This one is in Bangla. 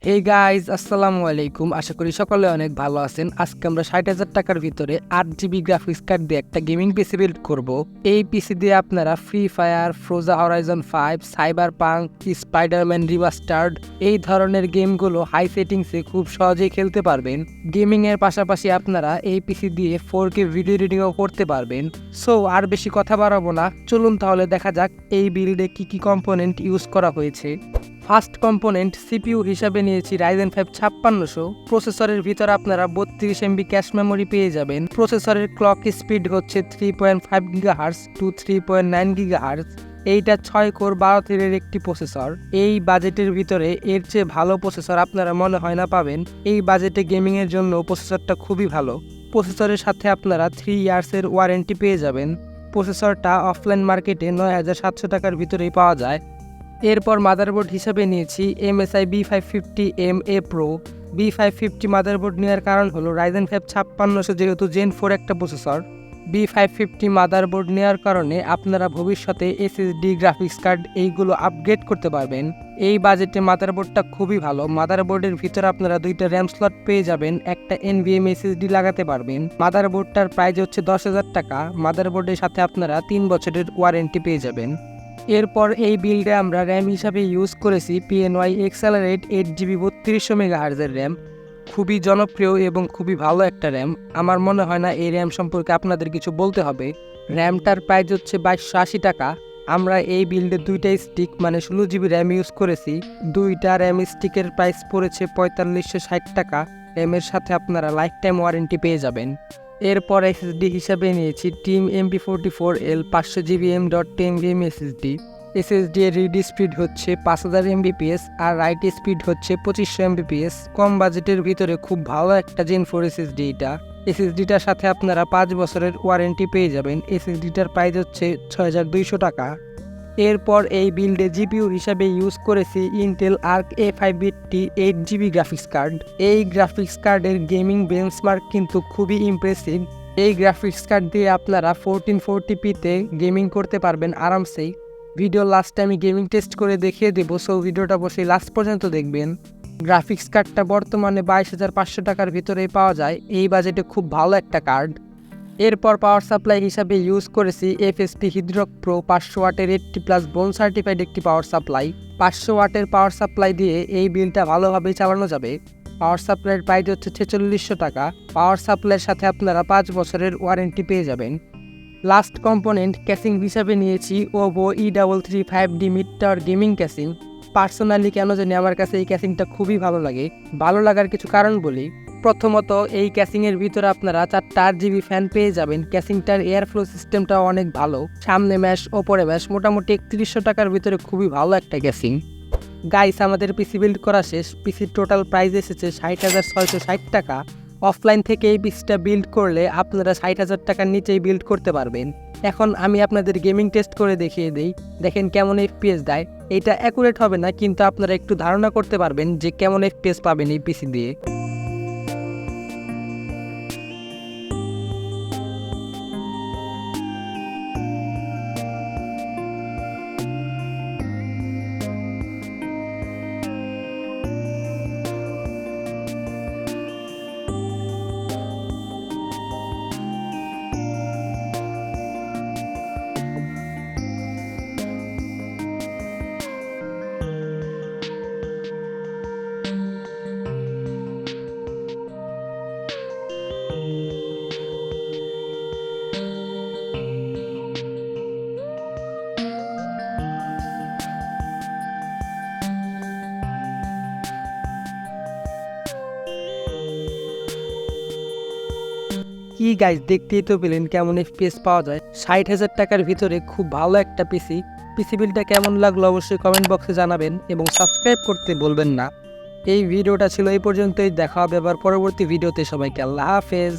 হে গাইজ, আসসালামু আলাইকুম। আশা করি সকলে অনেক ভালো আছেন। আজকে আমরা 60,000 টাকার ভিতরে 8 GB গ্রাফিক্স কার্ড দিয়ে একটা গেমিং পিসি বিল্ড করব। এই পিসি দিয়ে আপনারা Free Fire, Forza Horizon 5, Cyberpunk, Spiderman Remastered এই ধরনের গেমগুলো হাই সেটিংসে খুব সহজেই খেলতে পারবেন। গেমিং এর পাশাপাশি আপনারা এই পিসি দিয়ে 4K ভিডিও রিডিংও করতে পারবেন। সো আর বেশি কথা বাড়াবো না, চলুন তাহলে দেখা যাক এই বিল্ডে কি কি কম্পোনেন্ট ইউজ করা হয়েছে। ফার্স্ট কম্পোনেন্ট সিপিইউ হিসাবে নিয়েছি Ryzen 5 5600। প্রসেসরের ভিতরে আপনারা 32 MB ক্যাশ মেমোরি পেয়ে যাবেন। প্রসেসরের ক্লক স্পিড হচ্ছে 3.5 GHz টু 3.9 GHz। এইটা 6 কোর 12 থ্রেডের একটি প্রসেসর। এই বাজেটের ভিতরে এর চেয়ে ভালো প্রসেসর আপনারা মনে হয় না পাবেন। এই বাজেটে গেমিং এর জন্য প্রসেসরটা খুবই ভালো। প্রসেসরের সাথে আপনারা 3 ইয়ার্সের ওয়ারেন্টি পেয়ে যাবেন। প্রসেসরটা অফলাইন মার্কেটে 9,700 টাকার ভিতরেই পাওয়া যায়। এরপর মাদারবোর্ড হিসাবে নিয়েছি MSI B550MA Pro। B550 motherboard নেওয়ার কারণ হলো Ryzen 5 5600 যেহেতু Gen 4 একটা প্রসেসর। B550 মাদারবোর্ড নেওয়ার কারণে আপনারা ভবিষ্যতে SSD গ্রাফিক্স কার্ড এইগুলো আপগ্রেড করতে পারবেন। এই বাজেটে মাদারবোর্ডটা খুবই ভালো। মাদারবোর্ডের ভিতরে আপনারা 2টা র্যাম স্লট পেয়ে যাবেন, একটা NVMe SSD লাগাতে পারবেন। মাদারবোর্ডটার প্রাইস হচ্ছে 10,000 টাকা। মাদারবোর্ডের সাথে আপনারা 3 বছরের ওয়ারেন্টি পেয়ে যাবেন। এরপর এই বিল্ডে আমরা র্যাম হিসাবে ইউজ করেছি PNY Accelerate 8GB 3200 MHz এর র্যাম। খুবই জনপ্রিয় এবং খুবই ভালো একটা র্যাম। আমার মনে হয় না এই র্যাম সম্পর্কে আপনাদের কিছু বলতে হবে। র্যামটার প্রাইস হচ্ছে 2280 টাকা। আমরা এই বিল্ডে 2টা স্টিক মানে 16GB র্যাম ইউজ করেছি। 2টা র্যাম স্টিকের প্রাইস পড়েছে 4560 টাকা। র্যামের সাথে আপনারা লাইফ টাইম ওয়ারেন্টি পেয়ে যাবেন। এরপর SSD হিসাবে নিয়েছি team MP44L 500GB M.2 SSD। SSD এর রিড স্পিড হচ্ছে 5000 Mbps আর রাইট স্পিড হচ্ছে 2500 Mbps। কম বাজেটের ভিতরে খুব ভালো একটা Gen 4 SSD এটা। SSDটার সাথে আপনারা 5 বছরের ওয়ারেন্টি পেয়ে যাবেন। SSDটার প্রাইস হচ্ছে 6200 টাকা। এরপর এই বিল্ডে জিপিইউ হিসাবে ইউজ করেছি Intel Arc A580 8GB graphics card. এই গ্রাফিক্স কার্ডের গেমিং বেঞ্চমার্ক কিন্তু খুবই ইমপ্রেসিভ। এই গ্রাফিক্স কার্ড দিয়ে আপনারা 1440pতে গেমিং করতে পারবেন আরামসেই। ভিডিও লাস্টে আমি গেমিং টেস্ট করে দেখিয়ে দেবো, সো ভিডিওটা অবশ্যই লাস্ট পর্যন্ত দেখবেন। গ্রাফিক্স কার্ডটা বর্তমানে 22,500 টাকার ভিতরেই পাওয়া যায়। এই বাজেটে খুব ভালো একটা কার্ড। এরপর পাওয়ার সাপ্লাই হিসাবে ইউজ করেছি FSP Hydrox Pro 500 ওয়াটের 80+ বোন সার্টিফাইড একটি পাওয়ার সাপ্লাই। 500 ওয়াটের পাওয়ার সাপ্লাই দিয়ে এই বিলটা ভালোভাবেই চালানো যাবে। পাওয়ার সাপ্লাইয়ের প্রাইস হচ্ছে 4600 টাকা। পাওয়ার সাপ্লাইয়ের সাথে আপনারা 5 বছরের ওয়ারেন্টি পেয়ে যাবেন। লাস্ট কম্পোনেন্ট ক্যাসিং হিসাবে নিয়েছি OVO E33 5D mid tower gaming casing. Personally কেন জানি আমার কাছে এই ক্যাসিংটা খুবই ভালো লাগে। ভালো লাগার কিছু কারণ বলি। প্রথমত, এই ক্যাসিংয়ের ভিতরে আপনারা 4টা RGB ফ্যান পেয়ে যাবেন। ক্যাসিংটার এয়ার ফ্লো সিস্টেমটাও অনেক ভালো। সামনে ম্যাশ, ওপরে ম্যাশ, মোটামুটি 3100 টাকার ভিতরে খুবই ভালো একটা ক্যাসিং। গাইস, আমাদের পিসি বিল্ড করা শেষ। পিসির টোটাল প্রাইস এসেছে 60,660 টাকা। অফলাইন থেকে এই পিসিটা বিল্ড করলে আপনারা 60,000 টাকার নিচেই বিল্ড করতে পারবেন। এখন আমি আপনাদের গেমিং টেস্ট করে দেখিয়ে দিই, দেখেন কেমন FPS দেয়। এটা অ্যাকুরেট হবে না, কিন্তু আপনারা একটু ধারণা করতে পারবেন যে কেমন FPS পাবেন এই পিসি দিয়ে। কি গাইজ, দেখতেই তো পেলেন কেমন FPS পাওয়া যায়। 60,000 টাকার ভিতরে খুব ভালো একটা পিসি বিলটা কেমন লাগলো অবশ্যই কমেন্ট বক্সে জানাবেন এবং সাবস্ক্রাইব করতে বলবেন না। এই ভিডিওটা ছিল এই পর্যন্তই। দেখা হবে আবার পরবর্তী ভিডিওতে। সবাইকে আল্লাহ হাফেজ।